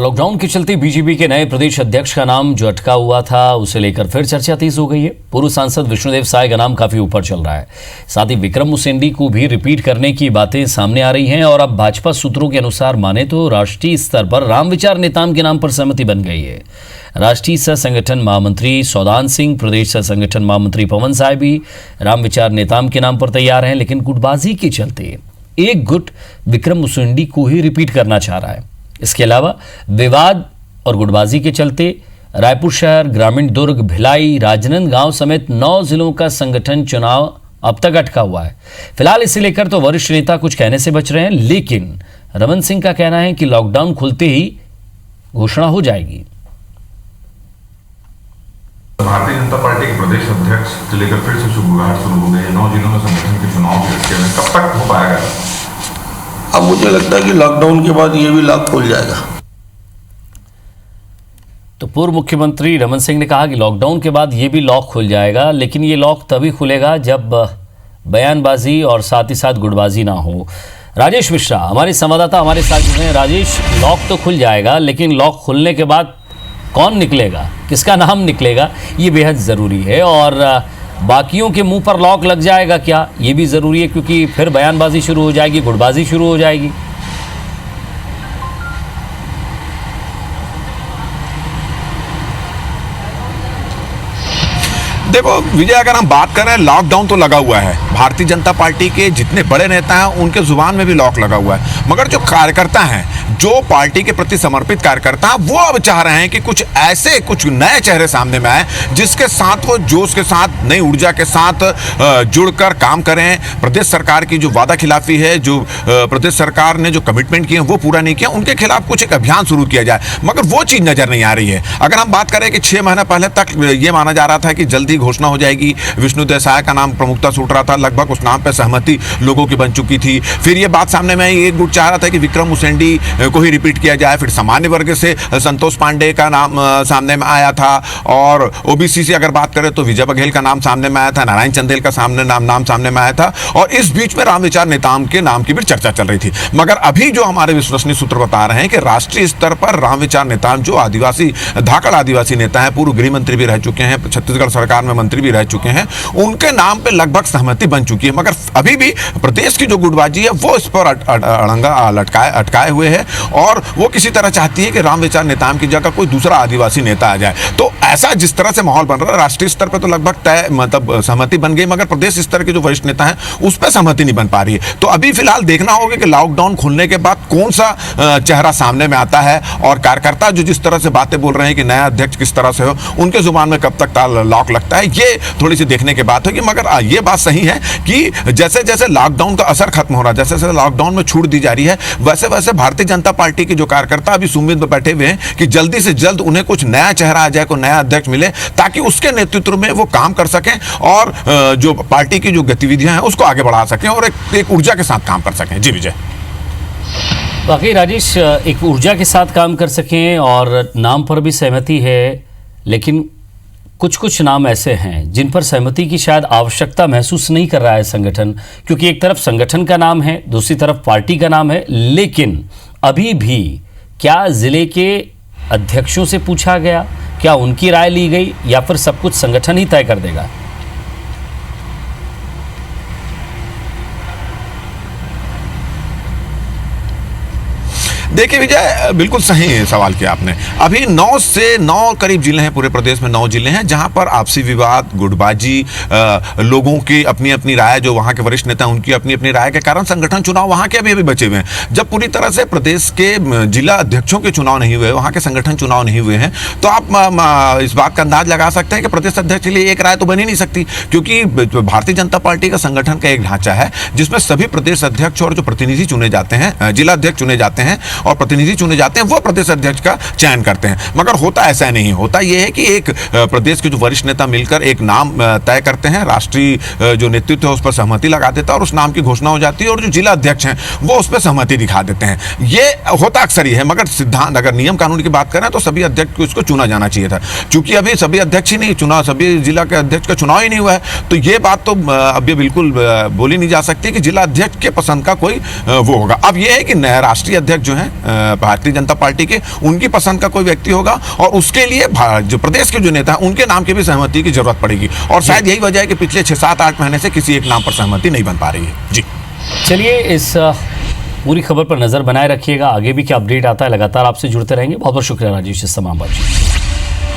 Lockdown के चलते BJP के नए प्रदेश अध्यक्ष का नाम जो अटका हुआ था उसे लेकर फिर चर्चा तेज हो गई है। पूर्व सांसद विष्णुदेव साय का नाम काफी ऊपर चल रहा है। साथ ही विक्रम उसेंडी को भी रिपीट करने की बातें सामने आ रही हैं और अब भाजपा सूत्रों के अनुसार माने तो राष्ट्रीय स्तर पर रामविचार नेताम के नाम पर सहमति बन गई है। राष्ट्रीय सह संगठन महामंत्री सौदान सिंह, प्रदेश सह संगठन महामंत्री पवन साय भी रामविचार नेताम के नाम पर तैयार हैं, लेकिन गुटबाजी के चलते एक गुट विक्रम उसेंडी को ही रिपीट करना चाह रहा है। इसके अलावा विवाद और गुटबाजी के चलते रायपुर शहर, ग्रामीण दुर्ग, भिलाई, राजनांदगांव समेत 9 जिलों का संगठन चुनाव अब तक अटका हुआ है। फिलहाल इसे लेकर तो वरिष्ठ नेता कुछ कहने से बच रहे हैं, लेकिन रमन सिंह का कहना है कि लॉकडाउन खुलते ही घोषणा हो जाएगी। भारतीय जनता पार्टी के प्रदेश अध्यक्ष से लेकर फिर से शुरुआत शुरू हो गई है। 9 जिलों में संगठन के चुनाव भी रखे हुए, कब तक हो पाएगा? अब मुझे लगता है कि लॉकडाउन के बाद ये भी लॉक खुल जाएगा। तो पूर्व मुख्यमंत्री रमन सिंह ने कहा कि लॉकडाउन के बाद ये भी लॉक खुल जाएगा, लेकिन ये लॉक तभी खुलेगा जब बयानबाजी और साथ ही साथ गुटबाजी ना हो। राजेश मिश्रा हमारे संवाददाता हमारे साथ जुड़े हैं। राजेश, लॉक तो खुल जाएगा, लेकिन लॉक खुलने के बाद कौन निकलेगा, किसका नाम निकलेगा, ये बेहद ज़रूरी है। और बाकियों के मुंह पर लॉक लग जाएगा क्या, ये भी ज़रूरी है, क्योंकि फिर बयानबाजी शुरू हो जाएगी, गुटबाजी शुरू हो जाएगी। देखो विजय, अगर हम बात करें, लॉकडाउन तो लगा हुआ है। भारतीय जनता पार्टी के जितने बड़े नेता हैं उनके जुबान में भी लॉक लगा हुआ है, मगर जो कार्यकर्ता हैं, जो पार्टी के प्रति समर्पित कार्यकर्ता, वो अब चाह रहे हैं कि कुछ नए चेहरे सामने में आए, जिसके साथ वो जोश के साथ, नई ऊर्जा के साथ जुड़कर काम करें। प्रदेश सरकार की जो वादा खिलाफी है, जो प्रदेश सरकार ने जो कमिटमेंट किए वो पूरा नहीं किया, उनके खिलाफ कुछ एक अभियान शुरू किया जाए, मगर वो चीज़ नजर नहीं आ रही है। अगर हम बात करें कि 6 महीने पहले तक ये माना जा रहा था कि जल्दी घोषणा हो जाएगी, विष्णुदेव साय का नाम प्रमुखता से उठ रहा था, लगभग उस नाम पर सहमति लोगों की बन चुकी थी। फिर ये बात सामने में आई, एक गुट चाह रहा था कि विक्रम उसेंडी को ही रिपीट किया जाए। फिर सामान्य वर्ग से संतोष पांडे का नाम सामने में आया था, और ओबीसी से अगर बात करें तो विजय बघेल का नाम सामने में आया था, नारायण चंदेल का नाम सामने में आया था, और इस बीच में रामविचार नेताम के नाम की भी चर्चा चल रही थी। मगर अभी जो हमारे विश्वसनीय सूत्र बता रहे हैं कि राष्ट्रीय स्तर पर रामविचार नेताम, जो आदिवासी धाकड़ आदिवासी नेता है, पूर्व गृह मंत्री भी रह चुके हैं, छत्तीसगढ़ सरकार में मंत्री भी रह चुके हैं, उनके नाम पे लगभग सहमति बन चुकी है। मगर अभी भी प्रदेश की जो गुटबाजी है वो इस पर अड़ंगा अटकाए हुए है, और वो किसी तरह चाहती है कि रामविचार नेताम की जगह कोई दूसरा आदिवासी नेता आ जाए। तो ऐसा जिस तरह से माहौल बन रहा है, राष्ट्रीय स्तर पर तो लगभग तय सहमति बन गई, मगर प्रदेश स्तर के जो वरिष्ठ नेता हैं उस पर सहमति नहीं बन पा रही है। तो अभी फिलहाल देखना होगा कि लॉकडाउन खुलने के बाद कौन सा चेहरा सामने में आता है, और कार्यकर्ता जो जिस तरह से बातें बोल रहे हैं कि नया अध्यक्ष किस तरह से हो, उनके जुबान में कब तक लॉक लगता है, ये थोड़ी सी देखने की बात होगी। मगर ये बात सही है कि जैसे जैसे लॉकडाउन का असर खत्म हो रहा है, जैसे जैसे लॉकडाउन में छूट दी जा रही है, वैसे वैसे भारतीय जनता पार्टी के जो कार्यकर्ता अभी उम्मीद में बैठे हुए हैं कि जल्दी से जल्द उन्हें कुछ नया चेहरा आ जाए, कोई नया अध्यक्ष मिले, ताकि उसके नेतृत्व में वो काम कर सकें और जो पार्टी की जो गतिविधियां हैं उसको आगे बढ़ा सकें और एक ऊर्जा के साथ काम कर सकें। जी विजय। वाकई राजेश, एक ऊर्जा के साथ काम कर सकें, और नाम पर भी सहमति है, लेकिन कुछ नाम ऐसे हैं जिन पर सहमति की शायद आवश्यकता महसूस नहीं कर रहा है संगठन, क्योंकि एक तरफ संगठन का नाम है, दूसरी तरफ पार्टी का नाम है, लेकिन अभी भी क्या जिले के अध्यक्षों से पूछा गया, क्या उनकी राय ली गई, या फिर सब कुछ संगठन ही तय कर देगा? देखिए विजय, बिल्कुल सही सवाल किया आपने। अभी 9 से 9 करीब जिले हैं, पूरे प्रदेश में 9 जिले हैं जहां पर आपसी विवाद, गुटबाजी, लोगों की अपनी अपनी राय, जो वहां के वरिष्ठ नेता उनकी अपनी अपनी राय के कारण संगठन चुनाव वहां के अभी बचे हुए हैं। जब पूरी तरह से प्रदेश के जिला अध्यक्षों के चुनाव नहीं हुए, वहां के संगठन चुनाव नहीं हुए हैं, तो आप इस बात का अंदाज लगा सकते हैं कि प्रदेश अध्यक्ष के लिए एक राय तो बनी नहीं सकती, क्योंकि भारतीय जनता पार्टी का संगठन का एक ढांचा है जिसमें सभी प्रदेश अध्यक्ष और जो प्रतिनिधि चुने जाते हैं, जिला अध्यक्ष चुने जाते हैं और प्रतिनिधि चुने जाते हैं, वो प्रदेश अध्यक्ष का चयन करते हैं। मगर होता ऐसा नहीं, होता यह है कि एक प्रदेश के जो वरिष्ठ नेता मिलकर एक नाम तय करते हैं, राष्ट्रीय जो नेतृत्व है उस पर सहमति लगा देता है और उस नाम की घोषणा हो जाती है, और जो जिला अध्यक्ष हैं वो उस पर सहमति दिखा देते हैं। ये होता अक्सर ही है, मगर सिद्धांत, अगर नियम कानून की बात करें तो सभी अध्यक्ष को इसको चुना जाना चाहिए था। चूंकि अभी सभी अध्यक्ष ही नहीं चुना, सभी जिला के अध्यक्ष का चुनाव ही नहीं हुआ है, तो ये बात तो अभी बिल्कुल बोली नहीं जा सकती कि जिला अध्यक्ष के पसंद का कोई वो होगा। अब ये है कि नया राष्ट्रीय अध्यक्ष जो है भारतीय जनता पार्टी के, उनकी पसंद का कोई व्यक्ति होगा और उसके लिए जो प्रदेश के जो नेता हैं उनके नाम की भी सहमति की जरूरत पड़ेगी। और शायद यही वजह है कि पिछले 6-7-8 महीने से किसी एक नाम पर सहमति नहीं बन पा रही है। जी चलिए, इस पूरी खबर पर नजर बनाए रखिएगा, आगे भी क्या अपडेट आता है लगातार आपसे जुड़ते रहेंगे। बहुत बहुत शुक्रिया राजेश इस तमाम बातचीत।